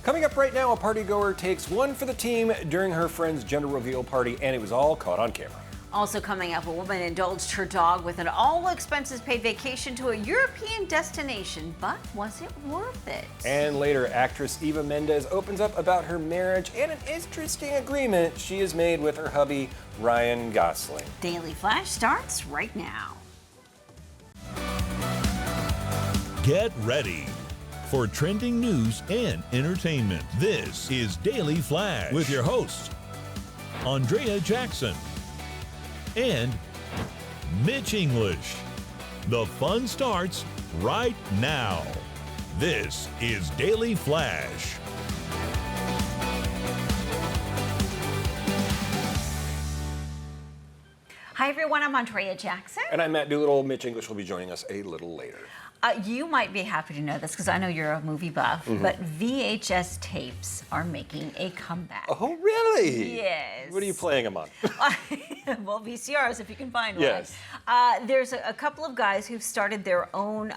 Coming up right now, a partygoer takes one for the team during her friend's gender reveal party, and it was all caught on camera. Also coming up, a woman indulged her dog with an all-expenses-paid vacation to a European destination, but was it worth it? And later, actress Eva Mendes opens up about her marriage and an interesting agreement she has made with her hubby, Ryan Gosling. Daily Flash starts right now. Get ready for trending news and entertainment. This is Daily Flash with your hosts, Andrea Jackson and Mitch English. The fun starts right now. This is Daily Flash. Hi everyone, I'm Andrea Jackson. And I'm Matt Doolittle. Mitch English will be joining us a little later. You might be happy to know this because I know you're a movie buff, but VHS tapes are making a comeback. Oh, really? Yes. What are you playing them on? Well, VCRs, if you can find Yes. one. There's a couple of guys who've started their own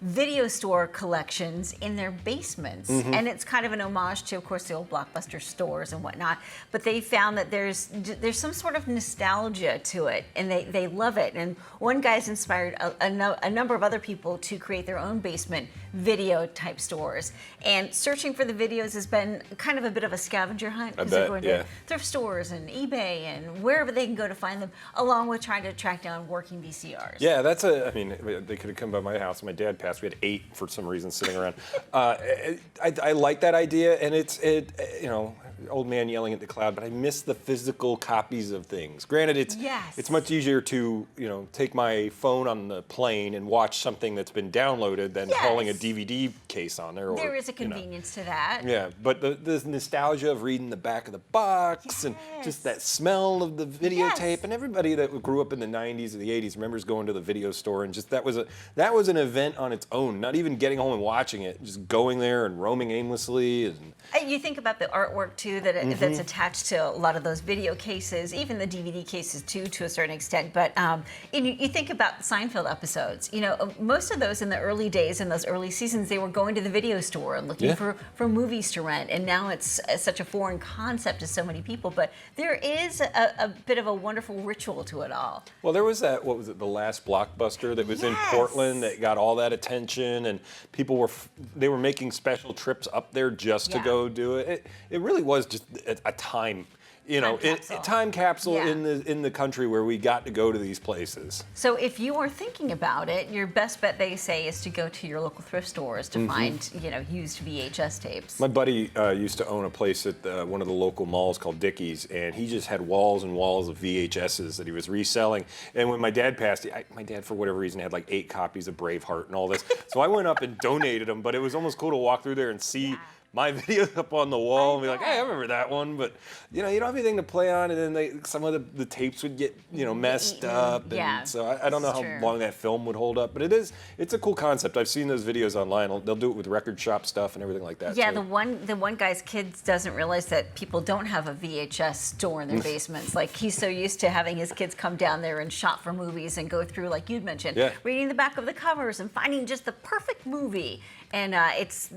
video store collections in their basements. And it's kind of an homage to, of course, the old Blockbuster stores and whatnot. But they found that there's some sort of nostalgia to it, and they love it. And one guy's inspired a number of other people to create their own basement video type stores. And searching for the videos has been kind of a bit of a scavenger hunt because they're going to thrift stores and eBay and wherever they can go to find them, along with trying to track down working VCRs. Yeah, I mean, they could have come by my house. My dad passed. We had 8 for some reason sitting around. I like that idea, and it's old man yelling at the cloud, but I miss the physical copies of things. Granted, it's much easier to take my phone on the plane and watch something that's been downloaded than hauling a DVD case on there. There is a convenience to that. Yeah, but the nostalgia of reading the back of the box and just that smell of the videotape, and everybody that grew up in the 90s or the 80s remembers going to the video store, and just that was an event on its own. Not even getting home and watching it, just going there and roaming aimlessly. And you think about the artwork too that's attached to a lot of those video cases, even the DVD cases too, to a certain extent. But you think about Seinfeld episodes. Most of those in the early days, in those early seasons, they were going to the video store and looking for movies to rent. And now it's such a foreign concept to so many people. But there is a bit of a wonderful ritual to it all. Well, there was that, what was it, the last Blockbuster that was in Portland that got all that attention, and people were making special trips up there just to go do it. It really was just a time. Time capsule in the country where we got to go to these places. So if you are thinking about it, your best bet, they say, is to go to your local thrift stores to find used VHS tapes. My buddy used to own a place at one of the local malls called Dickey's, and he just had walls and walls of VHSs that he was reselling. And when my dad passed, my dad, for whatever reason, had like 8 copies of Braveheart and all this. So I went up and donated them, but it was almost cool to walk through there and see my videos up on the wall and be like, hey, I remember that one, but you don't have anything to play on, and then some of the tapes would get messed up, and so I don't know how long that film would hold up, but it's a cool concept. I've seen those videos online. They'll do it with record shop stuff and everything like that. Yeah, too. the one guy's kids doesn't realize that people don't have a VHS store in their basements. Like, he's so used to having his kids come down there and shop for movies and go through, like you'd mentioned, reading the back of the covers and finding just the perfect movie. And it's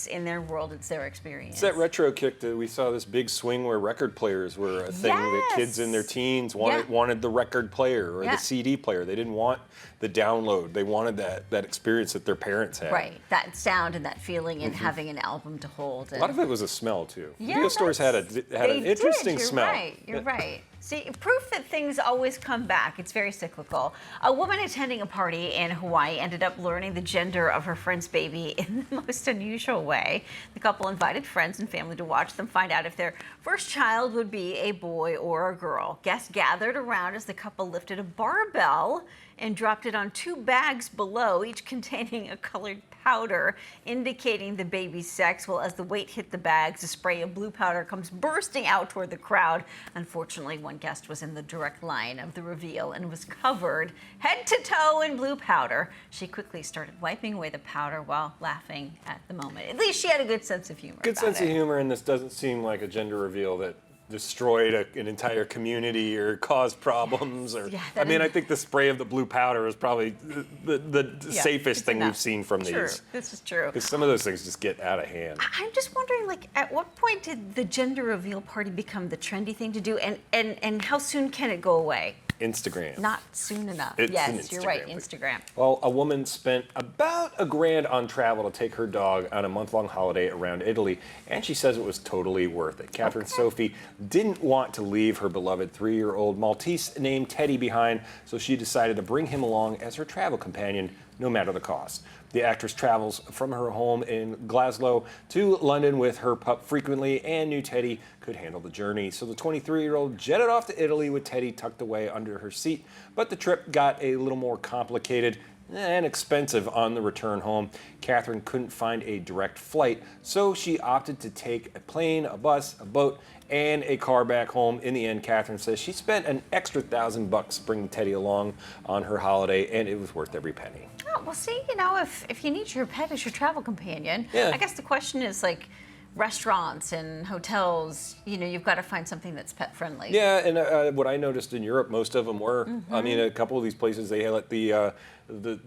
in their world, it's their experience. It's that retro kick that we saw, this big swing where record players were a thing that kids in their teens wanted the record player or the CD player. They didn't want the download. They wanted that experience that their parents had. Right, that sound and that feeling and having an album to hold. A lot of it was a smell too. Video stores had an interesting smell. You're right. See, proof that things always come back. It's very cyclical. A woman attending a party in Hawaii ended up learning the gender of her friend's baby in the most unusual way. The couple invited friends and family to watch them find out if their first child would be a boy or a girl. Guests gathered around as the couple lifted a barbell and dropped it on 2 bags below, each containing a colored powder indicating the baby's sex. Well, as the weight hit the bags, a spray of blue powder comes bursting out toward the crowd. Unfortunately, one guest was in the direct line of the reveal and was covered head to toe in blue powder. She quickly started wiping away the powder while laughing at the moment. At least she had a good sense of humor. Good sense of humor, and this doesn't seem like a gender reveal that destroyed an entire community or caused problems. Or Yeah, I mean, I think the spray of the blue powder is probably the safest it's thing enough. we've seen from True. these. This is true. Because some of those things just get out of hand. I'm just wondering, like, at what point did the gender reveal party become the trendy thing to do, and how soon can it go away? Instagram. Not soon enough. It's an Yes, you're right. Instagram thing. Instagram. Well, a woman spent about $1,000 on travel to take her dog on a month-long holiday around Italy, and she says it was totally worth it. Catherine Sophie didn't want to leave her beloved 3-year-old Maltese named Teddy behind, so she decided to bring him along as her travel companion, no matter the cost. The actress travels from her home in Glasgow to London with her pup frequently and knew Teddy could handle the journey. So the 23-year-old jetted off to Italy with Teddy tucked away under her seat, but the trip got a little more complicated and expensive on the return home. Catherine couldn't find a direct flight, so she opted to take a plane, a bus, a boat, and a car back home. In the end, Catherine says she spent an extra $1,000 bringing Teddy along on her holiday, and it was worth every penny. Oh, well, see, if you need your pet as your travel companion, Yeah. I guess the question is, like, restaurants and hotels, you've got to find something that's pet friendly. Yeah, and what I noticed in Europe, most of them were. I mean, a couple of these places, they let the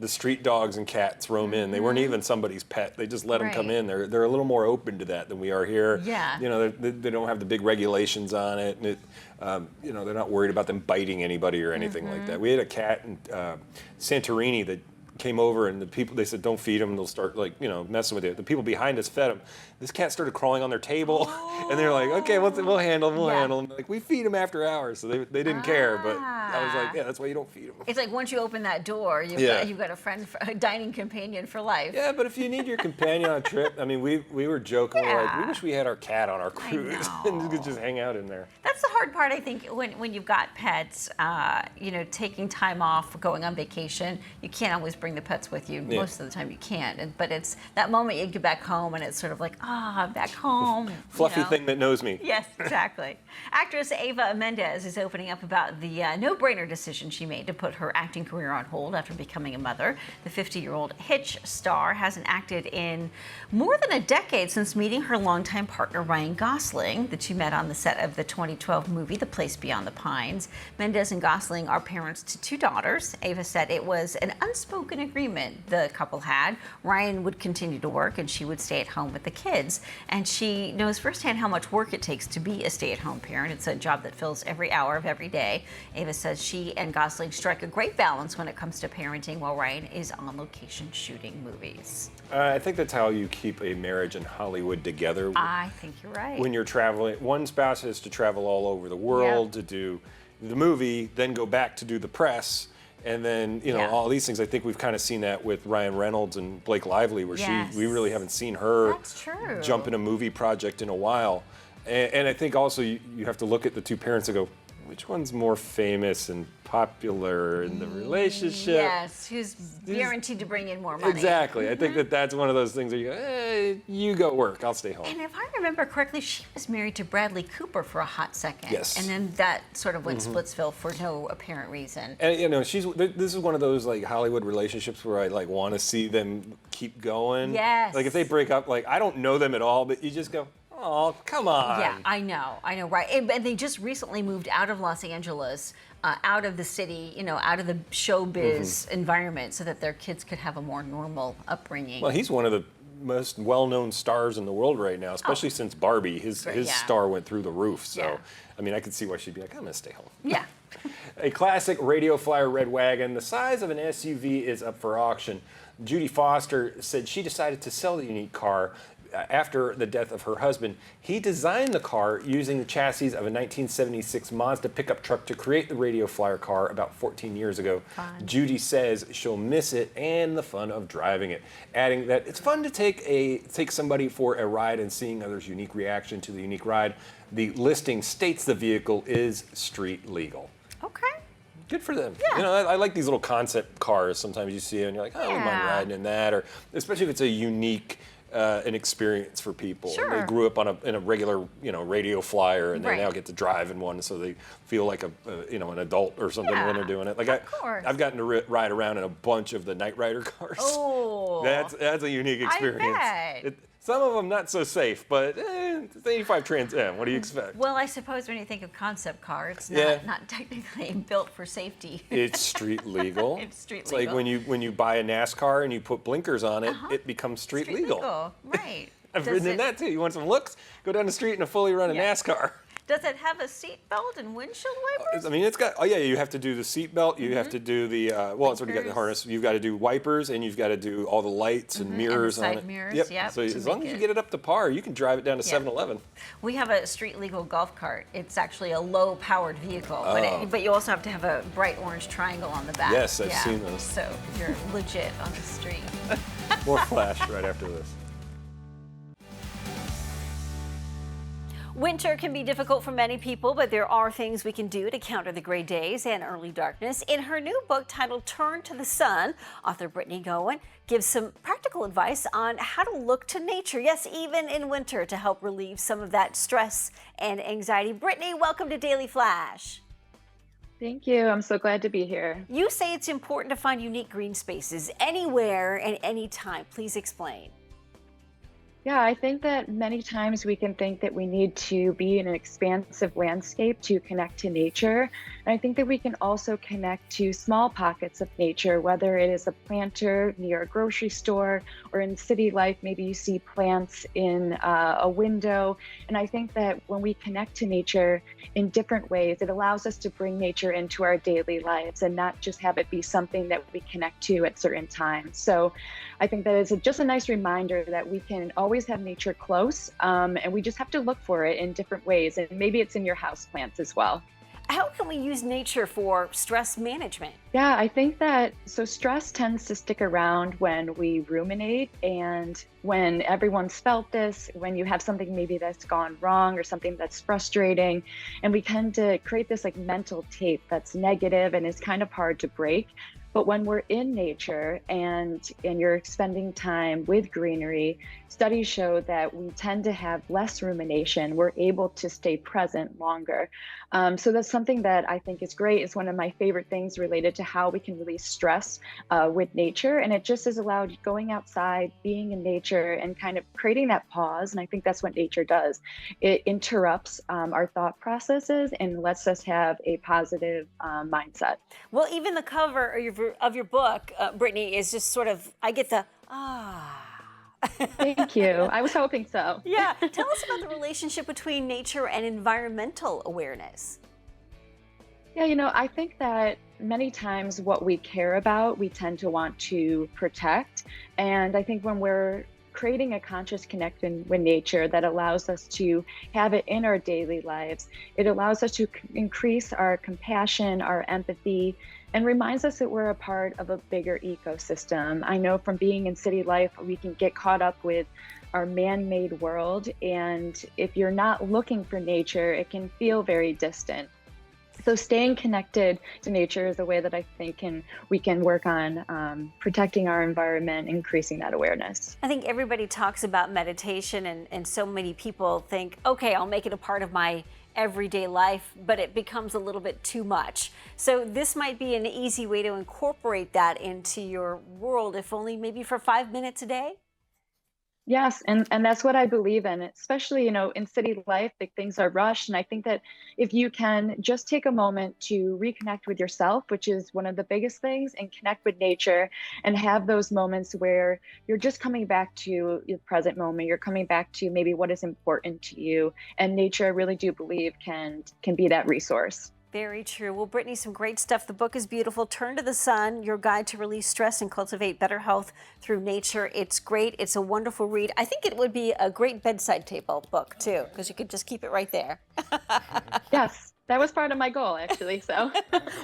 street dogs and cats roam in. They weren't even somebody's pet. They just let them come Right. in. They're a little more open to that than we are here. Yeah. They don't have the big regulations on it. And they're not worried about them biting anybody or anything like that. We had a cat in Santorini that came over, and the people, they said, don't feed them, they'll start messing with it. The people behind us fed them. This cat started crawling on their table, and they're like, okay, we'll handle him, Yeah. handle him. Like, we feed him after hours, so they didn't care, but I was like, yeah, that's why you don't feed them. It's like once you open that door, you've got a dining companion for life. Yeah, but if you need your companion on a trip, I mean, we were joking, we're like, we Yeah. wish we had our cat on our cruise and know. could just hang out in there. That's the hard part, I think, when you've got pets, taking time off, going on vacation. You can't always bring the pets with you. Yeah. Most of the time you can't. But it's that moment you get back home and it's sort of like, I'm back home. Fluffy thing that knows me. Yes, exactly. Actress Eva Mendes is opening up about the no-brainer decision she made to put her acting career on hold after becoming a mother. The 50-year-old Hitch star hasn't acted in more than a decade since meeting her longtime partner Ryan Gosling, that she met on the set of the 2012 movie The Place Beyond the Pines. Mendes and Gosling are parents to 2 daughters. Ava said it was an unspoken agreement the couple had. Ryan would continue to work and she would stay at home with the kids. And she knows firsthand how much work it takes to be a stay-at-home parent. It's a job that fills every hour of every day. Ava says she and Gosling strike a great balance when it comes to parenting while Ryan is on location shooting movies. I think that's how you keep a marriage in Hollywood together. I think you're right. When you're traveling, one spouse has to travel all over the world to do the movie, then go back to do the press, and then all these things. I think we've kind of seen that with Ryan Reynolds and Blake Lively, where we really haven't seen her That's true. jump in a movie project in a while. And I think also you have to look at the two parents and go, which one's more famous and popular in the relationship? Yes, who's guaranteed to bring in more money. Exactly. I think that's one of those things where you go, hey, you go work, I'll stay home. And if I remember correctly, she was married to Bradley Cooper for a hot second. Yes. And then that sort of went Splitsville for no apparent reason. And this is one of those like Hollywood relationships where I like want to see them keep going. Yes. Like if they break up, like I don't know them at all, but you just go, oh, come on. Yeah, I know, right. And they just recently moved out of Los Angeles, out of the city, out of the showbiz environment, so that their kids could have a more normal upbringing. Well, he's one of the most well-known stars in the world right now, especially since Barbie. His star went through the roof. So, I mean, I could see why she'd be like, I'm going to stay home. Yeah. A classic Radio Flyer red wagon, the size of an SUV, is up for auction. Judy Foster said she decided to sell the unique car after the death of her husband. He designed the car using the chassis of a 1976 Mazda pickup truck to create the Radio Flyer car about 14 years ago. Fun. Judy says she'll miss it and the fun of driving it, adding that it's fun to take somebody for a ride and seeing others' unique reaction to the unique ride. The listing states the vehicle is street legal. Okay. Good for them. Yeah. I like these little concept cars. Sometimes you see them and you're like, oh, I wouldn't mind riding in that, or especially if it's a unique an experience for people. Sure. They grew up in a regular, Radio Flyer, and they Right. now get to drive in one, so they feel like an adult or something when they're doing it. Like course. I've gotten to ride around in a bunch of the Knight Rider cars. Oh. That's a unique experience. bet. Some of them not so safe, but it's 85 Trans Am. What do you expect? Well, I suppose when you think of concept car, it's not, Yeah. not technically built for safety. It's street legal. It's street it's legal. like when you buy a NASCAR and you put blinkers on it, it becomes street legal. Right. I've Does ridden in it- that too. You want some looks? Go down the street in a fully running Yeah. NASCAR. Does it have a seat belt and windshield wipers? I mean, it's got. Oh yeah, you have to do the seat belt. You have to do the. Well, it's already got the Blinkers. harness. You've got to do wipers, and you've got to do all the lights and mirrors side on it. mirrors, Yep. yep, So to as long make as you it- get it up to par, you can drive it down to Yeah. 7-Eleven. We have a street legal golf cart. It's actually a low powered vehicle, Oh. but you also have to have a bright orange triangle on the back. Yes, I've seen those. So you're legit on the street. More flash right after this. Winter can be difficult for many people, but there are things we can do to counter the gray days and early darkness. In her new book titled Turn to the Sun, author Brittany Gowan gives some practical advice on how to look to nature, yes, even in winter, to help relieve some of that stress and anxiety. Brittany, welcome to Daily Flash. Thank you. I'm so glad to be here. You say it's important to find unique green spaces anywhere and anytime. Please explain. Yeah, I think that many times we can think that we need to be in an expansive landscape to connect to nature. And I think that we can also connect to small pockets of nature, whether it is a planter near a grocery store or in city life, maybe you see plants in a window. And I think that when we connect to nature in different ways, it allows us to bring nature into our daily lives and not just have it be something that we connect to at certain times. So I think that is just a nice reminder that we can always have nature close, and we just have to look for it in different ways. And maybe it's in your house plants as well. How can we use nature for stress management? Yeah, I think that so stress tends to stick around when we ruminate and when everyone's felt this, when you have something maybe that's gone wrong or something that's frustrating, and we tend to create this like mental tape that's negative and is kind of hard to break. But when we're in nature and you're spending time with greenery, studies show that we tend to have less rumination. We're able to stay present longer. So that's something that I think is great. It's one of my favorite things related to how we can release stress with nature. And it just is allowed going outside, being in nature, and kind of creating that pause. And I think that's what nature does. It interrupts our thought processes and lets us have a positive mindset. Well, even the cover of your book, Brittany, is just sort of, I get the, Thank you. I was hoping so. Yeah. Tell us about the relationship between nature and environmental awareness. Yeah, I think that many times what we care about, we tend to want to protect. And I think when we're creating a conscious connection with nature that allows us to have it in our daily lives, it allows us to increase our compassion, our empathy, and reminds us that we're a part of a bigger ecosystem. I know from being in city life, we can get caught up with our man-made world. And if you're not looking for nature, it can feel very distant. So staying connected to nature is a way that I think we can work on protecting our environment, increasing that awareness. I think everybody talks about meditation, and so many people think, okay, I'll make it a part of my everyday life, but it becomes a little bit too much. So this might be an easy way to incorporate that into your world, if only maybe for 5 minutes a day. Yes, and that's what I believe in, especially, in city life, like things are rushed. And I think that if you can just take a moment to reconnect with yourself, which is one of the biggest things, and connect with nature and have those moments where you're just coming back to your present moment, you're coming back to maybe what is important to you. And nature, I really do believe can be that resource. Very true. Well, Brittany, some great stuff. The book is beautiful. Turn to the Sun, your guide to release stress and cultivate better health through nature. It's great. It's a wonderful read. I think it would be a great bedside table book, too, because you could just keep it right there. Yes, that was part of my goal, actually. So,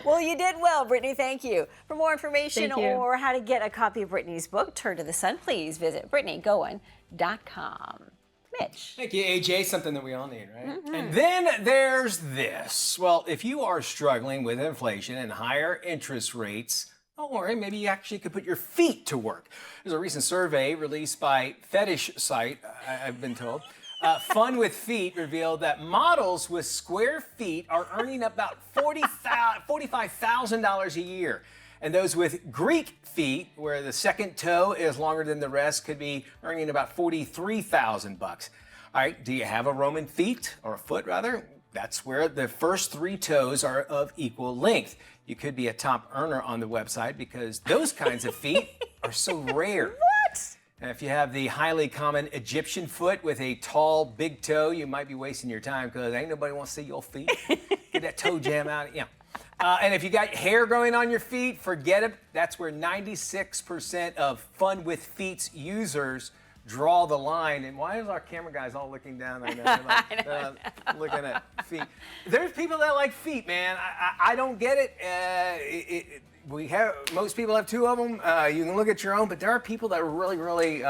Well, you did well, Brittany. Thank you. For more information Thank you. or how to get a copy of Brittany's book, Turn to the Sun, please visit BrittanyGowan.com. Mitch. Thank you, AJ. Something that we all need, right? And then there's this. Well, if you are struggling with inflation and higher interest rates, don't worry, maybe you actually could put your feet to work. There's a recent survey released by Fetish site, I've been told. Fun with Feet revealed that models with square feet are earning about $45,000 a year. And those with Greek feet, where the second toe is longer than the rest, could be earning about 43,000 bucks. All right, do you have a Roman feet, or a foot rather? That's where the first 3 toes are of equal length. You could be a top earner on the website because those kinds of feet are so rare. What? And if you have the highly common Egyptian foot with a tall, big toe, you might be wasting your time because ain't nobody wants to see your feet. Get that toe jam out. Yeah. And if you got hair growing on your feet, forget it. That's where 96% of Fun with Feet's users draw the line. And why is our camera guys all looking down? I know, looking at feet. There's people that like feet, man. I don't get it. Most people have 2 of them. You can look at your own, but there are people that are really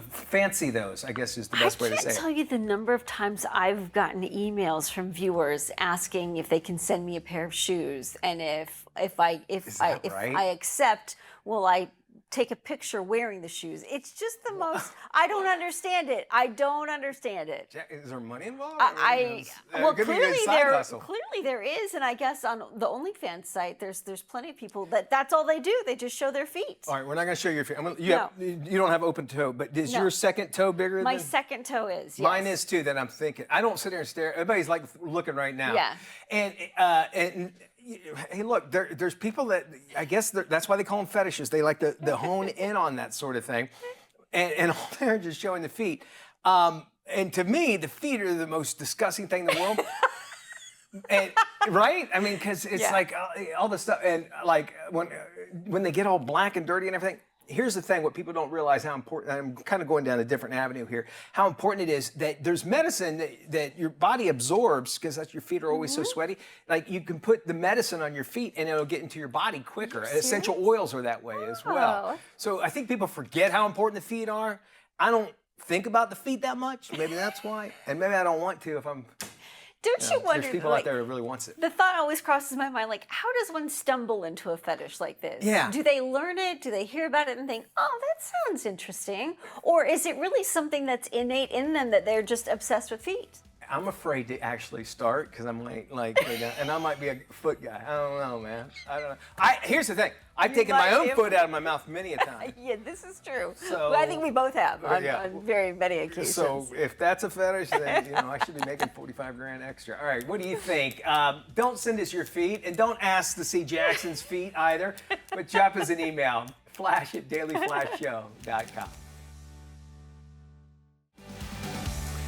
fancy those, I guess is the best way to say it. I can't tell you the number of times I've gotten emails from viewers asking if they can send me a pair of shoes, and if I accept, will I take a picture wearing the shoes? It's just the most. I don't understand it. I don't understand it. Is there money involved? Well, clearly there is, and I guess on the OnlyFans site, there's plenty of people that's all they do. They just show their feet. All right, we're not going to show your feet. You don't have open toe, but is your second toe bigger? My second toe is. Yes. Mine is too. That I'm thinking. I don't sit there and stare. Everybody's like looking right now. Yeah. And hey, look, there's people that I guess that's why they call them fetishes. They like to hone in on that sort of thing, and all they're just showing the feet. And to me, the feet are the most disgusting thing in the world. And, right? I mean, because it's like all the stuff, and like when they get all black and dirty and everything. Here's the thing, what people don't realize how important, I'm kind of going down a different avenue here, how important it is that there's medicine that your body absorbs, because your feet are always so sweaty. Like you can put the medicine on your feet and it'll get into your body quicker. Essential oils are that way as well. So I think people forget how important the feet are. I don't think about the feet that much. Maybe that's why. And maybe I don't want to if I'm... Don't you wonder? There's people out there who really wants it. The thought always crosses my mind, like, how does one stumble into a fetish like this? Yeah. Do they learn it? Do they hear about it and think, oh, that sounds interesting? Or is it really something that's innate in them that they're just obsessed with feet? I'm afraid to actually start because I'm like, and I might be a foot guy. I don't know, man. I don't know. Here's the thing. I've taken my own foot out of my mouth many a time. Yeah, this is true. So, I think we both have on very many occasions. So if that's a fetish, then I should be making 45 grand extra. All right, what do you think? Don't send us your feet, and don't ask to see Jackson's feet either. But drop us an email, flash@dailyflashshow.com.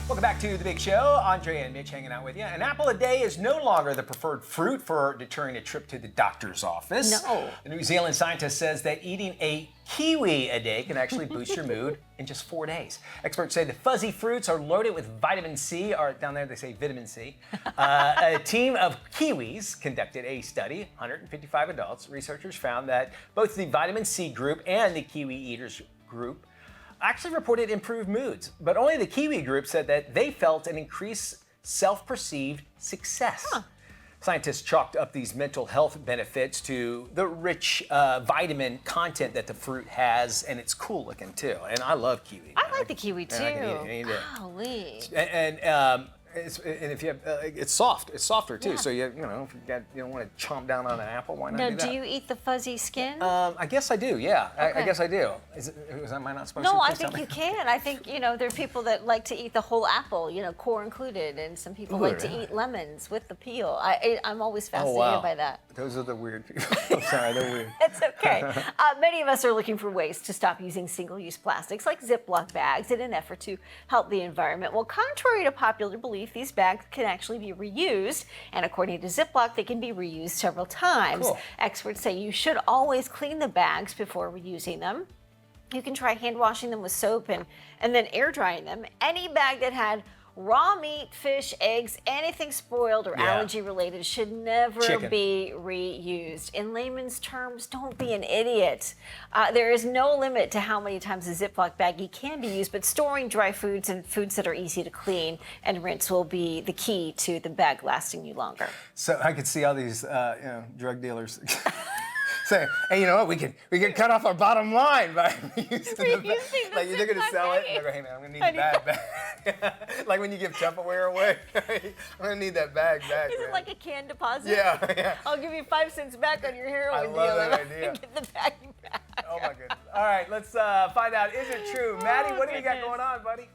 Welcome back to The Big Show. Andrea and Mitch hanging out with you. An apple a day is no longer the preferred fruit for deterring a trip to the doctor's office. No. The New Zealand scientist says that eating a kiwi a day can actually boost your mood in just 4 days. Experts say the fuzzy fruits are loaded with vitamin C, or down there they say vitamin C. A team of Kiwis conducted a study, 155 adults. Researchers found that both the vitamin C group and the kiwi eaters group actually reported improved moods, but only the kiwi group said that they felt an increased self-perceived success. Scientists chalked up these mental health benefits to the rich vitamin content that the fruit has, and it's cool looking too. And I love kiwi. I like the kiwi too. I can eat it. Golly. And if you have, it's soft. It's softer too. Yeah. So you don't want to chomp down on an apple. Why not do that? Now, do you eat the fuzzy skin? I guess I do. Yeah, Okay. I guess I do. Am I not supposed to? No, I Please tell think me. you can. I think there are people that like to eat the whole apple, core included, and some people like to eat lemons with the peel. I'm always fascinated by that. Those are the weird people. I'm sorry, they're weird. It's okay. Many of us are looking for ways to stop using single-use plastics like Ziploc bags in an effort to help the environment. Well, contrary to popular belief, these bags can actually be reused, and according to Ziploc, they can be reused several times. Cool. Experts say you should always clean the bags before reusing them. You can try hand washing them with soap and then air drying them. Any bag that had raw meat, fish, eggs, anything spoiled or allergy related should never be reused. In layman's terms, don't be an idiot. There is no limit to how many times a Ziploc baggie can be used, but storing dry foods and foods that are easy to clean and rinse will be the key to the bag lasting you longer. So I could see all these drug dealers Saying, hey, you know what? We could cut off our bottom line by using the Reusing the like you're gonna sell it. zip-lock And I go, hey man, I'm gonna need the bag back. Like when you give Tupperware away, I'm gonna need that bag back. Is man. it like a canned deposit? Yeah. I'll give you 5 cents back on your heroin I love deal. that and idea. Get the bag back. Oh my goodness. All right, let's find out. Is it true? Maddie, what do you got goodness. going on, buddy?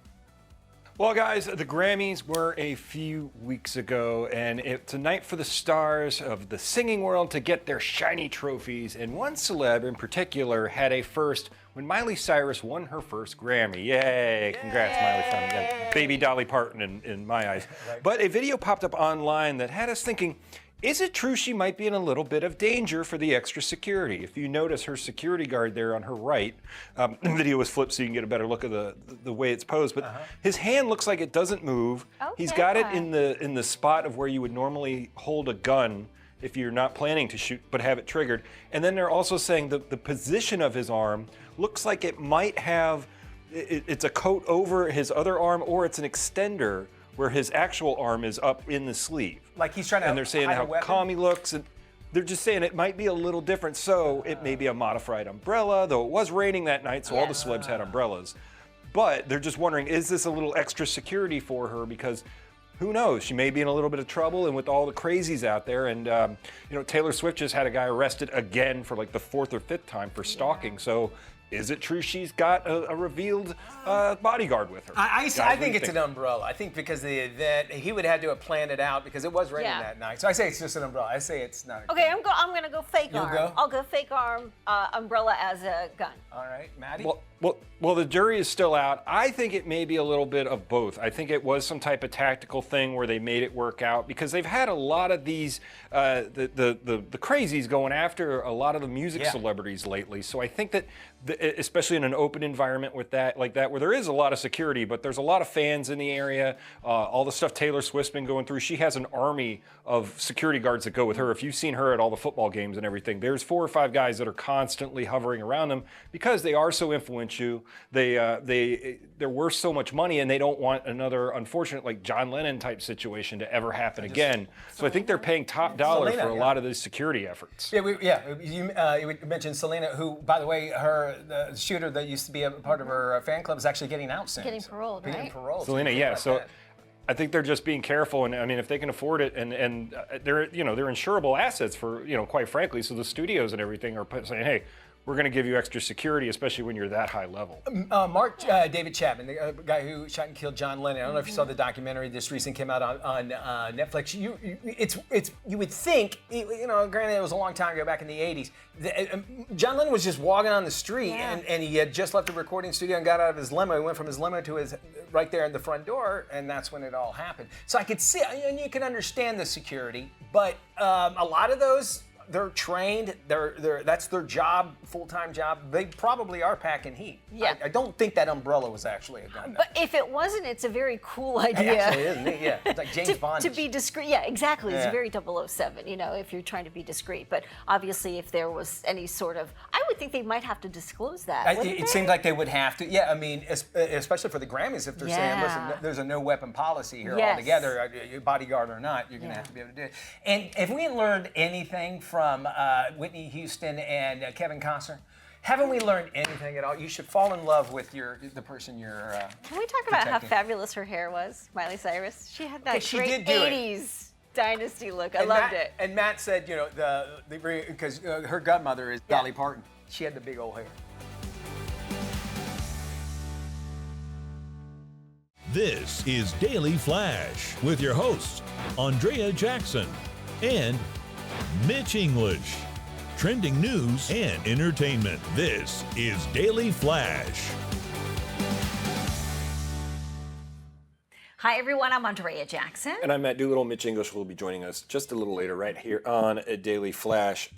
Well, guys, the Grammys were a few weeks ago, and it's a night for the stars of the singing world to get their shiny trophies. And one celeb in particular had a first when Miley Cyrus won her first Grammy. Yay! Congrats, Miley. Cyrus. Baby Dolly Parton in my eyes. But a video popped up online that had us thinking, is it true she might be in a little bit of danger for the extra security? If you notice her security guard there on her right, the video was flipped so you can get a better look at the way it's posed, but his hand looks like it doesn't move. He's got it in the spot of where you would normally hold a gun if you're not planning to shoot, but have it triggered. And then they're also saying the position of his arm looks like it might have, it's a coat over his other arm, or it's an extender where his actual arm is up in the sleeve. Like he's trying to And they're saying hide a how weapon? calm he looks, and they're just saying it might be a little different. So it may be a modified umbrella, though it was raining that night, so all the celebs had umbrellas. But they're just wondering, is this a little extra security for her? Because who knows? She may be in a little bit of trouble, and with all the crazies out there, and Taylor Swift just had a guy arrested again for like the 4th or 5th time for stalking. So is it true she's got a revealed bodyguard with her? I Guys, what do think you it's an umbrella. I think because that he would have to have planned it out because it was raining Yeah. that night. So I say it's just an umbrella. I say it's not. Okay, I'm gonna go fake You'll arm. go? I'll go fake arm, umbrella as a gun. All right, Maddie. Well, the jury is still out. I think it may be a little bit of both. I think it was some type of tactical thing where they made it work out because they've had a lot of these the crazies going after a lot of the music celebrities lately. So I think that especially in an open environment with that like that where there is a lot of security, but there's a lot of fans in the area. All the stuff Taylor Swift's been going through, she has an army of security guards that go with her. If you've seen her at all the football games and everything, there's 4 or 5 guys that are constantly hovering around them because they are so influential. They're worth so much money, and they don't want another unfortunate like John Lennon type situation to ever happen again. So I think they're paying top dollar Selena, for a lot of these security efforts. You mentioned Selena, who, by the way, the shooter that used to be a part of her fan club is actually getting out soon. Getting paroled, Getting right? paroled. Selena, Something yeah. like So that. I think they're just being careful, and I mean, if they can afford it, and they're insurable assets for quite frankly. So the studios and everything are saying, hey, we're going to give you extra security, especially when you're that high level. Mark David Chapman, the guy who shot and killed John Lennon. I don't know if you saw the documentary. This recent came out on Netflix. You would think, granted it was a long time ago, back in the '80s. John Lennon was just walking on the street, and he had just left the recording studio and got out of his limo. He went from his limo to his right there in the front door, and that's when it all happened. So I could see, and you can understand the security, but a lot of those. They're trained. That's their job, full-time job. They probably are packing heat. Yeah. I don't think that umbrella was actually a gun. But if it wasn't, it's a very cool It idea. actually is, isn't it? Yeah, it's like James Bond. To be discreet. Yeah, exactly. Yeah. It's very 007, if you're trying to be discreet. But obviously, if there was any sort of, I would think they might have to disclose that. wouldn't It they? seems like they would have to. Yeah, I mean, especially for the Grammys, if they're saying, listen, there's a no weapon policy here Yes. altogether, bodyguard or not, you're going to have to be able to do it. And if we learned anything from Whitney Houston and Kevin Costner, haven't we learned anything at all? You should fall in love with the person you're. Can we talk about how protecting. fabulous her hair was, Miley Cyrus? She had that she great did do it. 80s dynasty look. I loved it. And Matt said, because her godmother is Dolly Parton. She had the big old hair. This is Daily Flash with your hosts, Andrea Jackson and Mitch English. Trending news and entertainment. This is Daily Flash. Hi, everyone. I'm Andrea Jackson. And I'm Matt Doolittle. Mitch English will be joining us just a little later right here on a Daily Flash.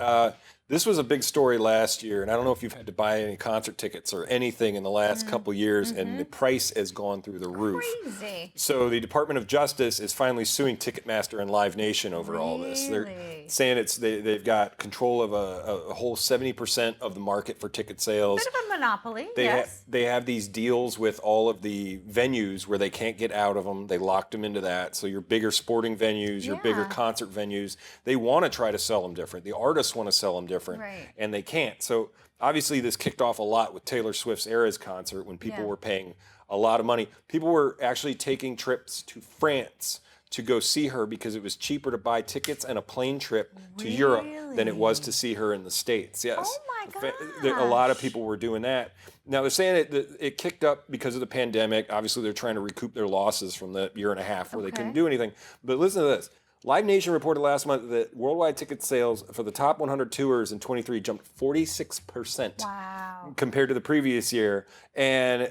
This was a big story last year, and I don't know if you've had to buy any concert tickets or anything in the last couple years, and the price has gone through the roof. Crazy. So the Department of Justice is finally suing Ticketmaster and Live Nation over all this. They're Really? saying they've got control of a whole 70% of the market for ticket sales. Bit of a monopoly, They yes. they have these deals with all of the venues where they can't get out of them. They locked them into that. So your bigger sporting venues, your bigger Yeah. concert venues, they want to try to sell them different. The artists want to sell them different. different, Right. and they can't. So obviously this kicked off a lot with Taylor Swift's Eras concert when people were paying a lot of money. People were actually taking trips to France to go see her because it was cheaper to buy tickets and a plane trip to Europe than it was to see her in the States. Yes. Oh my A lot of gosh. people were doing that. Now they're saying it kicked up because of the pandemic. Obviously they're trying to recoup their losses from the year and a half where they couldn't do anything. But listen to this. Live Nation reported last month that worldwide ticket sales for the top 100 tours in 23 jumped 46% compared to the previous year, and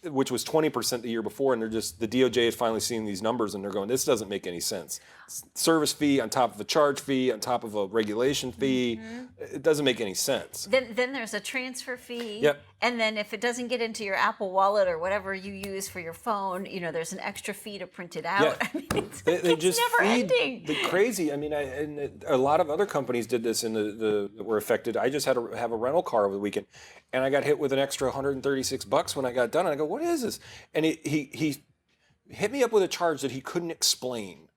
which was 20% the year before. And the DOJ is finally seeing these numbers and they're going, this doesn't make any sense. Service fee on top of a charge fee on top of a regulation fee. It doesn't make any sense. Then there's a transfer fee. Yep. And then if it doesn't get into your Apple Wallet or whatever you use for your phone, there's an extra fee to print it out. Yeah. I mean, They it's just never feed ending. the crazy. I mean, and a lot of other companies did this in that were affected. I just had to have a rental car over the weekend, and I got hit with an extra $136 when I got done. And I go, what is this? And he hit me up with a charge that he couldn't explain.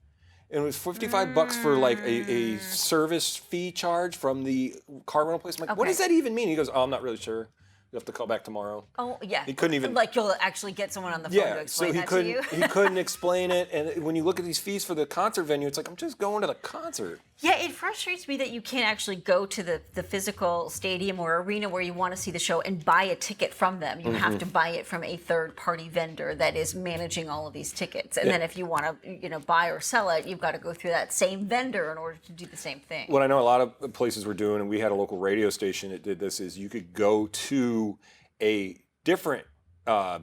And it was $55 for like a service fee charge from the car rental place. I'm like, what does that even mean? He goes, oh, I'm not really sure. You have to call back tomorrow. Oh, yeah. He couldn't even. Like you'll actually get someone on the phone to Yeah, so explain he that couldn't. to you. He couldn't explain it. And when you look at these fees for the concert venue, it's like I'm just going to the concert. Yeah, it frustrates me that you can't actually go to the physical stadium or arena where you want to see the show and buy a ticket from them. You have to buy it from a third-party vendor that is managing all of these tickets. And then if you want to, buy or sell it, you've got to go through that same vendor in order to do the same thing. What I know a lot of places were doing, and we had a local radio station that did this, is you could go to a different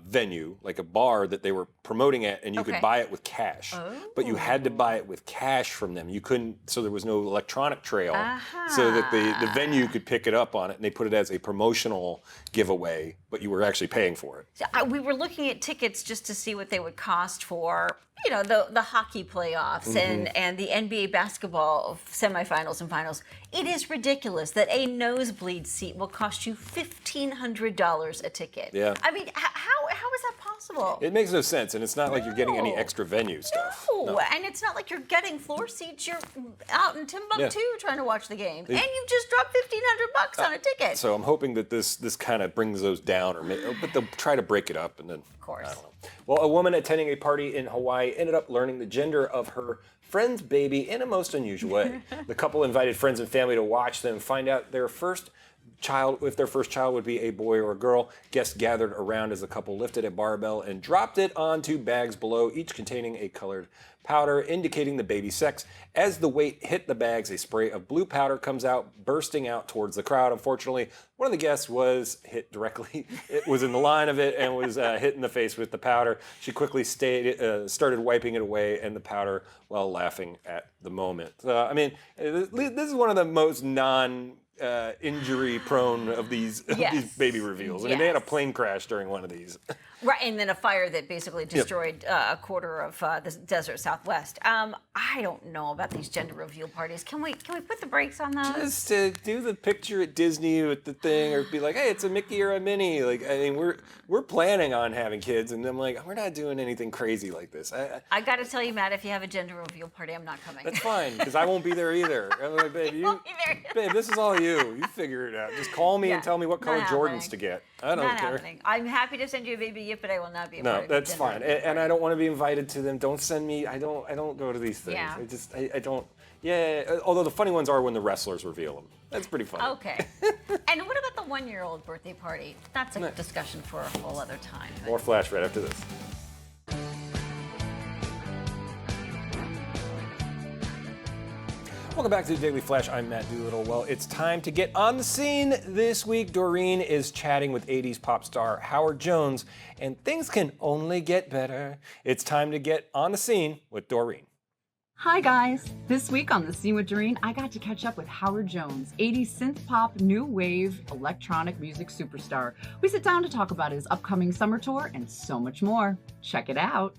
venue, like a bar that they were promoting at, and you could buy it with cash. But you had to buy it with cash from them. You couldn't, so there was no electronic trail, so that the venue could pick it up on it, and they put it as a promotional giveaway, but you were actually paying for it. So we were looking at tickets just to see what they would cost for, the hockey playoffs and the NBA basketball semifinals and finals. It is ridiculous that a nosebleed seat will cost you $1,500 a ticket. Yeah. I mean, how is that possible? It makes no sense, and it's not like you're getting any extra venue stuff. No, and it's not like you're getting floor seats. You're out in Timbuktu trying to watch the game, and you just dropped $1,500 on a ticket. So I'm hoping that this kind of brings those down, but they'll try to break it up, and then Of course. I don't know. Well, a woman attending a party in Hawaii ended up learning the gender of her friend's baby in a most unusual way. The couple invited friends and family to watch them find out if their first child would be a boy or a girl. Guests gathered around as the couple lifted a barbell and dropped it onto bags below, each containing a colored powder indicating the baby's sex. As the weight hit the bags, a spray of blue powder comes out, bursting out towards the crowd. Unfortunately, one of the guests was hit directly. It was in the line of it and was hit in the face with the powder. She quickly started wiping it away and the powder while laughing at the moment. I mean, this is one of the most injury prone of these baby reveals. I mean, they had a plane crash during one of these. Right, and then a fire that basically destroyed a quarter of the desert Southwest. I don't know about these gender reveal parties. Can we put the brakes on those? Just to do the picture at Disney with the thing, or be like, hey, it's a Mickey or a Minnie. Like, I mean, we're planning on having kids, and I'm like, we're not doing anything crazy like this. I got to tell you, Matt, if you have a gender reveal party, I'm not coming. That's fine, because I won't be there either. I'm like, babe, babe, this is all you. You figure it out. Just call me and tell me what color Jordans to get. I don't care. Happening. I'm happy to send you a baby gift, but I will not be a part No, of that's the fine. gender And I don't want to be invited to them. Don't send me. I don't go to these things. Yeah. I don't. Yeah. Although the funny ones are when the wrestlers reveal them. That's pretty funny. Okay. And what about the 1-year-old birthday party? That's a discussion for a whole other time. More Flash right after this. Welcome back to the Daily Flash. I'm Matt Doolittle. Well, it's time to get on the scene. This week, Doreen is chatting with 80s pop star Howard Jones, and things can only get better. It's time to get on the scene with Doreen. Hi guys! This week on The Scene with Doreen, I got to catch up with Howard Jones, 80s synth pop, new wave, electronic music superstar. We sit down to talk about his upcoming summer tour and so much more. Check it out.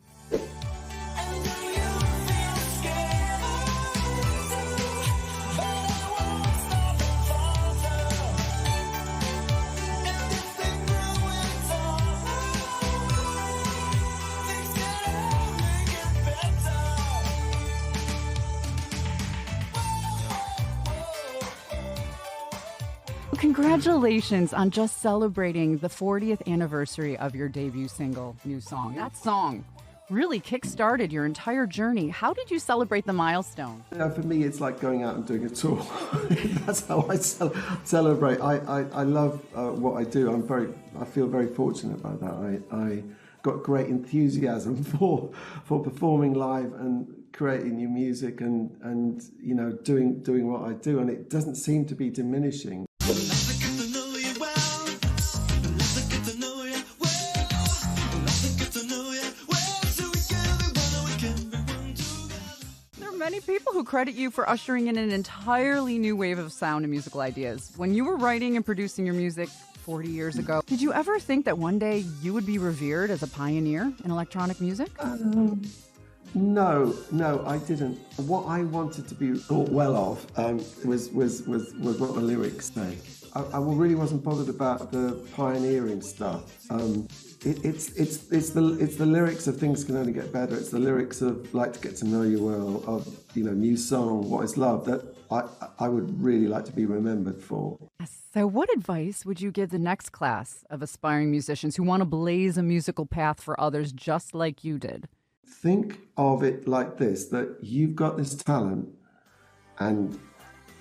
congratulations on just celebrating the 40th anniversary of your debut single, New Song. That song really kick-started your entire journey. How did you celebrate the milestone? You know, for me, it's like going out and doing a tour. That's how I celebrate. I love what I do. I feel very fortunate about that. I got great enthusiasm for performing live and creating new music and you know, doing what I do, and it doesn't seem to be diminishing. Many people who credit you for ushering in an entirely new wave of sound and musical ideas. When you were writing and producing your music 40 years ago, did you ever think that one day you would be revered as a pioneer in electronic music? No, I didn't. What I wanted to be thought well of was what the lyrics say. I really wasn't bothered about the pioneering stuff. It's the lyrics of Things Can Only Get Better. It's the lyrics of Like to Get to Know You Well, of, you know, New Song, What Is Love, that I would really like to be remembered for. So what advice would you give the next class of aspiring musicians who want to blaze a musical path for others just like you did? Think of it like this, that you've got this talent and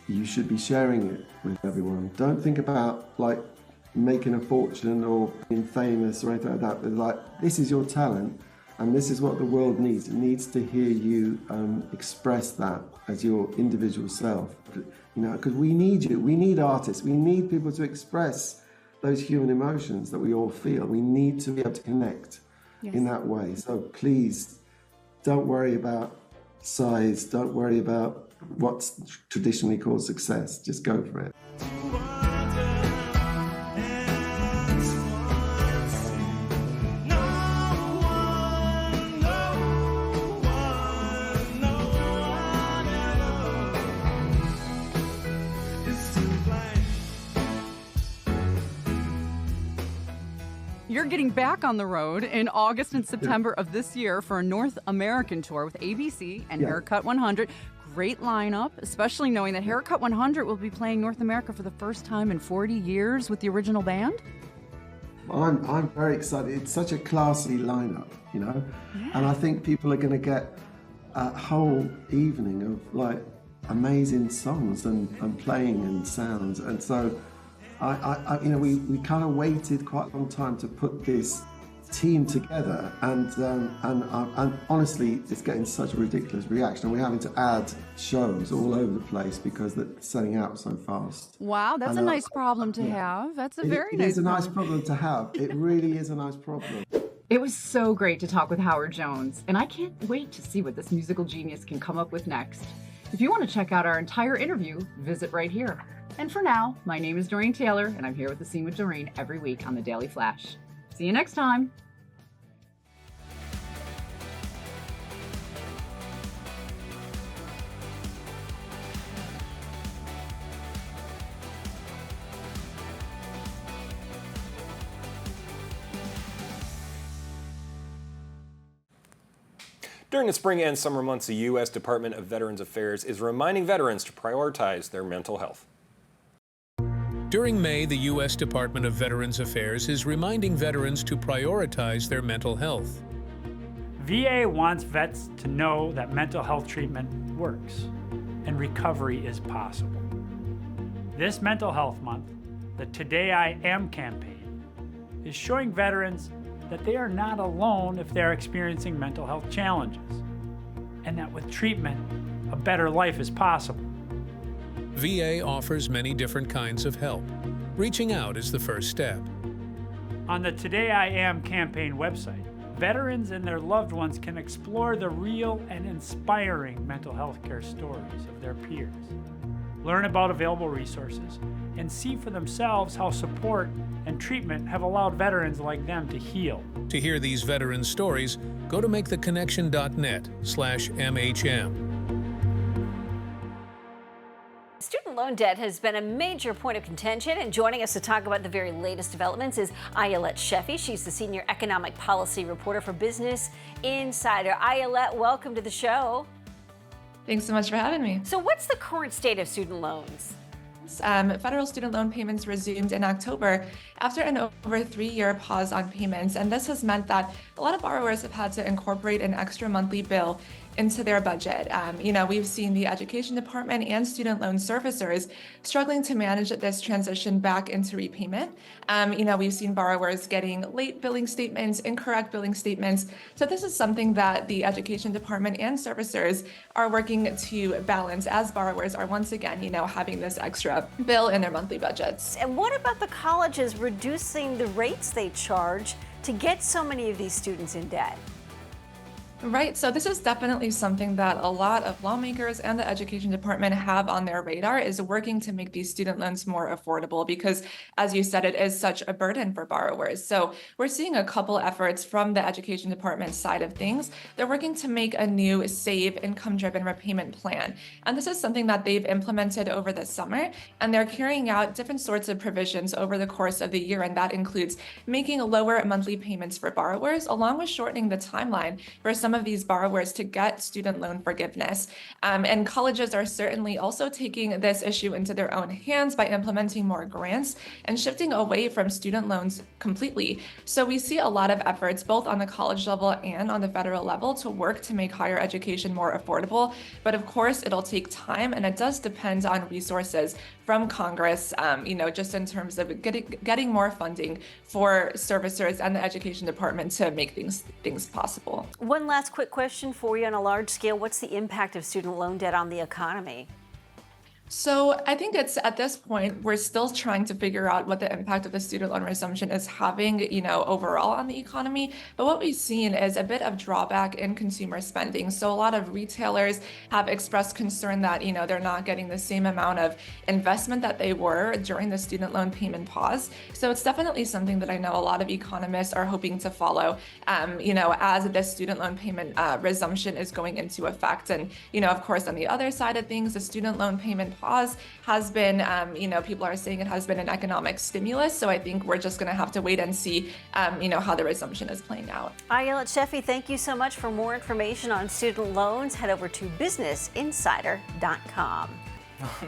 you should be sharing it with everyone. Don't think about like making a fortune or being famous or anything like that. But like, this is your talent and this is what the world needs. It needs to hear you express that as your individual self. You know, because we need you. We need artists. We need people to express those human emotions that we all feel. We need to be able to connect in that way. So please don't worry about size. Don't worry about what's traditionally called success. Just go for it. You're getting back on the road in August and September of this year for a North American tour with ABC and Haircut 100. Great lineup, especially knowing that Haircut 100 will be playing North America for the first time in 40 years with the original band. I'm very excited. It's such a classy lineup, you know, and I think people are going to get a whole evening of like amazing songs and playing and sounds, and so. You know, we kind of waited quite a long time to put this team together, and honestly, it's getting such a ridiculous reaction. We're having to add shows all over the place because they're selling out so fast. Wow, that's a nice problem to have. That's a very nice. It is a nice problem to have. It really is a nice problem. It was so great to talk with Howard Jones, and I can't wait to see what this musical genius can come up with next. If you want to check out our entire interview, visit right here. And for now, my name is Doreen Taylor, and I'm here with The Scene with Doreen every week on the Daily Flash. See you next time. During the spring and summer months, the U.S. Department of Veterans Affairs is reminding veterans to prioritize their mental health. During May, the U.S. Department of Veterans Affairs is reminding veterans to prioritize their mental health. VA wants vets to know that mental health treatment works and recovery is possible. This Mental Health Month, the Today I Am campaign, is showing veterans that they are not alone if they're experiencing mental health challenges, and that with treatment, a better life is possible. VA offers many different kinds of help. Reaching out is the first step. On the Today I Am campaign website, veterans and their loved ones can explore the real and inspiring mental health care stories of their peers, learn about available resources, and see for themselves how support and treatment have allowed veterans like them to heal. To hear these veteran stories, go to maketheconnection.net/MHM. Student loan debt has been a major point of contention, and joining us to talk about the very latest developments is Ayelet Sheffey. She's the senior economic policy reporter for Business Insider. Ayelet, welcome to the show. Thanks so much for having me. So what's the current state of student loans? payments. Federal student loan payments resumed in October after an over 3-year pause on payments, and this has meant that a lot of borrowers have had to incorporate an extra monthly bill into their budget. We've seen the education department and student loan servicers struggling to manage this transition back into repayment. We've seen borrowers getting late billing statements, incorrect billing statements. So this is something that the education department and servicers are working to balance as borrowers are once again, having this extra bill in their monthly budgets. And what about the colleges reducing the rates they charge to get so many of these students in debt? Right, so this is definitely something that a lot of lawmakers and the education department have on their radar, is working to make these student loans more affordable because, as you said, it is such a burden for borrowers. So we're seeing a couple efforts from the education department side of things. They're working to make a new SAVE income-driven repayment plan. And this is something that they've implemented over the summer, and they're carrying out different sorts of provisions over the course of the year, and that includes making lower monthly payments for borrowers, along with shortening the timeline for some of these borrowers to get student loan forgiveness. And colleges are certainly also taking this issue into their own hands by implementing more grants and shifting away from student loans completely. So we see a lot of efforts both on the college level and on the federal level to work to make higher education more affordable. But of course, it'll take time, and it does depend on resources from Congress, just in terms of getting more funding for servicers and the education department to make things possible. One last quick question for you. On a large scale, what's the impact of student loan debt on the economy? So I think it's at this point, we're still trying to figure out what the impact of the student loan resumption is having, overall on the economy. But what we've seen is a bit of drawback in consumer spending. So a lot of retailers have expressed concern that, they're not getting the same amount of investment that they were during the student loan payment pause. So it's definitely something that I know a lot of economists are hoping to follow, as the student loan payment resumption is going into effect. And, of course, on the other side of things, the student loan payment pause has been, people are saying it has been an economic stimulus. So I think we're just going to have to wait and see, how the resumption is playing out. Ayelet Sheffey, thank you so much. For more information on student loans, head over to businessinsider.com.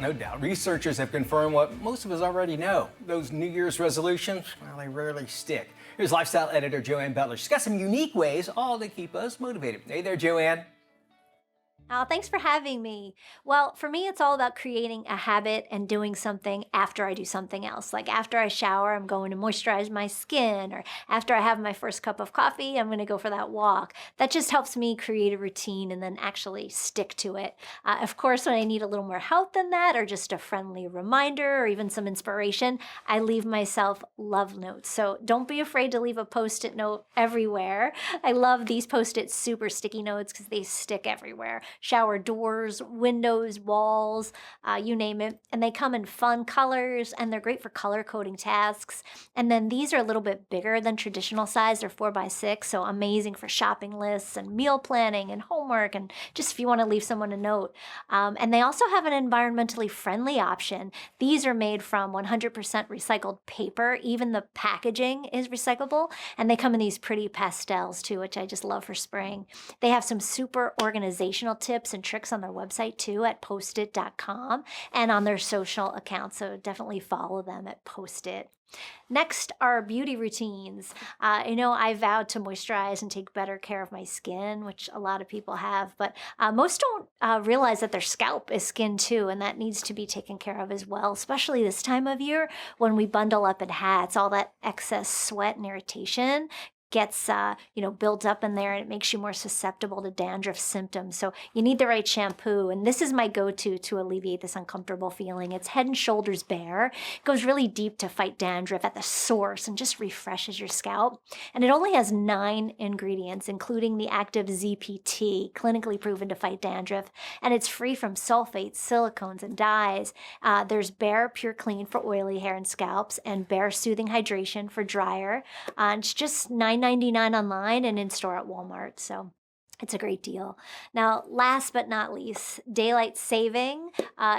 No doubt. Researchers have confirmed what most of us already know. Those New Year's resolutions, well, they rarely stick. Here's lifestyle editor Joanne Butler. She's got some unique ways, all to keep us motivated. Hey there, Joanne. Oh, thanks for having me. Well, for me, it's all about creating a habit and doing something after I do something else. Like after I shower, I'm going to moisturize my skin, or after I have my first cup of coffee, I'm going to go for that walk. That just helps me create a routine and then actually stick to it. Of course, when I need a little more help than that, or just a friendly reminder, or even some inspiration, I leave myself love notes. So don't be afraid to leave a Post-it note everywhere. I love these Post-it super sticky notes because they stick everywhere. Shower doors, windows, walls, you name it. And they come in fun colors, and they're great for color coding tasks. And then these are a little bit bigger than traditional size. They're 4x6, so amazing for shopping lists and meal planning and homework, and just if you want to leave someone a note. And they also have an environmentally friendly option. These are made from 100% recycled paper. Even the packaging is recyclable, and they come in these pretty pastels too, which I just love for spring. They have some super organizational tips and tricks on their website too at postit.com and on their social accounts. So definitely follow them at Post-it. Next are beauty routines. I vowed to moisturize and take better care of my skin, which a lot of people have, but most don't realize that their scalp is skin too, and that needs to be taken care of as well, especially this time of year when we bundle up in hats. All that excess sweat and irritation gets built up in there, and it makes you more susceptible to dandruff symptoms. So you need the right shampoo, and this is my go-to to alleviate this uncomfortable feeling. It's Head and Shoulders Bare. It goes really deep to fight dandruff at the source and just refreshes your scalp. And it only has 9 ingredients, including the active ZPT, clinically proven to fight dandruff, and it's free from sulfates, silicones, and dyes. There's Bare Pure Clean for oily hair and scalps, and Bare Soothing Hydration for drier. It's just $9.99 online and in store at Walmart. So It's a great deal. Now, last but not least, daylight saving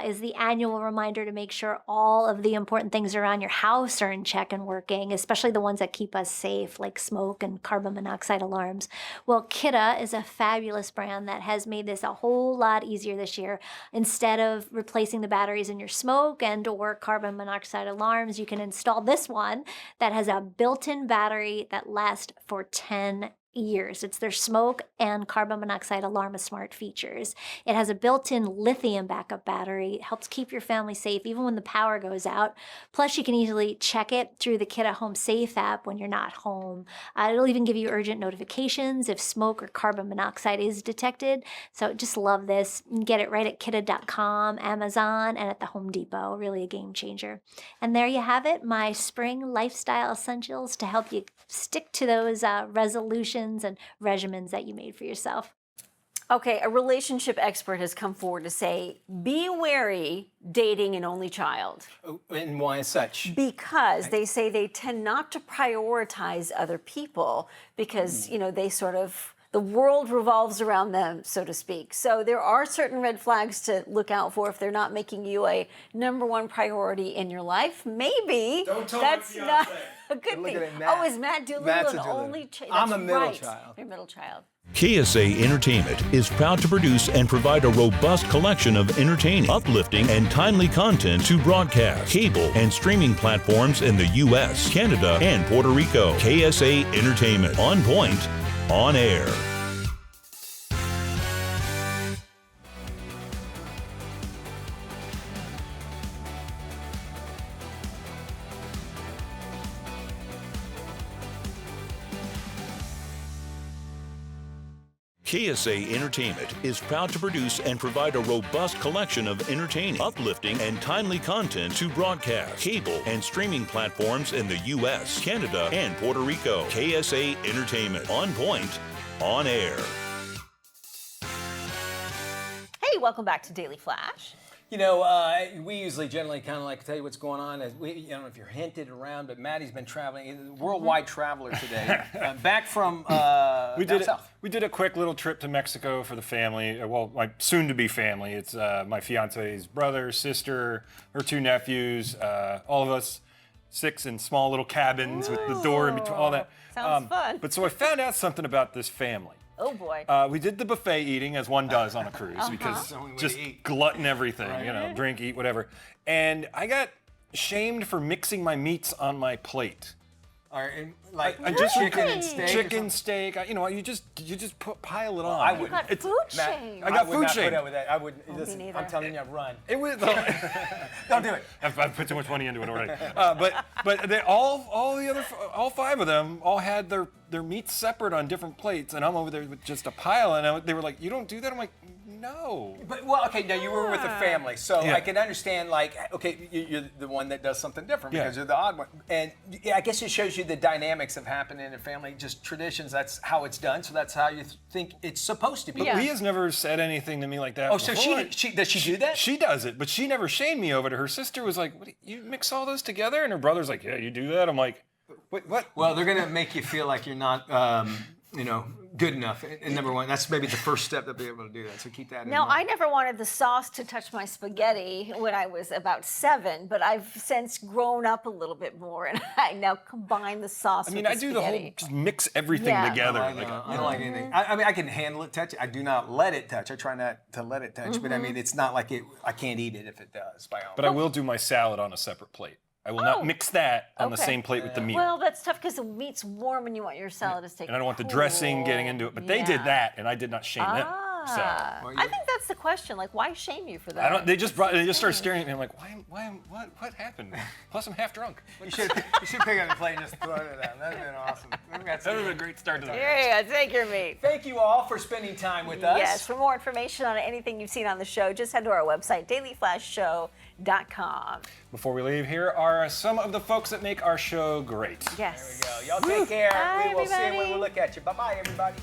is the annual reminder to make sure all of the important things around your house are in check and working, especially the ones that keep us safe, like smoke and carbon monoxide alarms. Well, Kidde is a fabulous brand that has made this a whole lot easier this year. Instead of replacing the batteries in your smoke and or carbon monoxide alarms, you can install this one that has a built-in battery that lasts for 10 years. It's their smoke and carbon monoxide alarm smart features. It has a built-in lithium backup battery. It helps keep your family safe even when the power goes out. Plus, you can easily check it through the Kidde Home Safe app when you're not home. It'll even give you urgent notifications if smoke or carbon monoxide is detected. So just love this. You can get it right at kidde.com, Amazon, and at the Home Depot. Really a game changer. And there you have it, my spring lifestyle essentials to help you stick to those resolutions and regimens that you made for yourself. Okay, a relationship expert has come forward to say, be wary dating an only child. And why is such? Because they say they tend not to prioritize other people because, you know, they sort of, the world revolves around them, so to speak. So there are certain red flags to look out for if they're not making you a #1 priority in your life. Maybe that's not a good thing. Oh, is Matt Doolittle an only child? I'm a middle child. You're a middle child. KSA Entertainment is proud to produce and provide a robust collection of entertaining, uplifting, and timely content to broadcast, cable, and streaming platforms in the U.S., Canada, and Puerto Rico. KSA Entertainment. On point, on air. KSA Entertainment is proud to produce and provide a robust collection of entertaining, uplifting, and timely content to broadcast, cable, and streaming platforms in the U.S., Canada, and Puerto Rico. KSA Entertainment. On point, on air. Hey, welcome back to Daily Flash. You know, we usually generally kind of like to tell you what's going on. I don't know if you're hinted around, but Maddie's been traveling. He's a worldwide traveler today. Back from south. We did a quick little trip to Mexico for the family. Well, my soon-to-be family. It's my fiance's brother, sister, her 2 nephews, all of us 6 in small little cabins with the door in between, all that. Sounds fun. But so I found out something about this family. Oh boy. We did the buffet eating as one does on a cruise because just glutton everything, you know, drink, eat, whatever. And I got shamed for mixing my meats on my plate. Like chicken and steak. Chicken, steak. You know, you just pile it on. I You got food shame. I got would food not shame. put up with that. I wouldn't. Listen, neither. I'm telling you, I've run. It was. Don't do it. I've put too much money into it already. But they all 5 of them all had their meats separate on different plates, and I'm over there with just a pile. And they were like, "You don't do that." I'm like, "No." But okay, now you were with a family, so I can understand. Like, okay, you're the one that does something different because you're the odd one, and I guess it shows you the dynamics of happening in a family, just traditions. That's how it's done, so that's how you think it's supposed to be. But Leah's never said anything to me like that. Oh, so she does she do that? She does it, but she never shamed me over it. Her sister was like, "What? You mix all those together?" And her brother's like, "Yeah, you do that." I'm like, "What?" Well, they're gonna make you feel like you're not, good enough. And #1, that's maybe the first step to be able to do that. So keep that in mind. Now, I never wanted the sauce to touch my spaghetti when I was about 7, but I've since grown up a little bit more, and I now combine the sauce with the spaghetti. I do the whole just mix everything together. I don't like anything. I mean, I can handle it, touch it. I do not let it touch. I try not to let it touch, but I mean, it's not like I can't eat it if it does, by all means. But I will do my salad on a separate plate. I will not mix that on the same plate with the meat. Well, that's tough because the meat's warm and you want your salad to stay And I don't want the dressing getting into it. But they did that, and I did not shame them. So I think that's the question. Like, why shame you for that? They just started staring at me. I'm like, what happened? Plus, I'm half drunk. You should pick up the plate and just throw it out. That'd have been awesome. That would have been a great start to the Here you go. Take your meat. Thank you all for spending time with us. Yes. For more information on anything you've seen on the show, just head to our website, dailyflashshow.com. Before we leave, here are some of the folks that make our show great. Yes. There we go. Y'all take care. Bye, We will see you when everybody. we look at you. Bye-bye, everybody.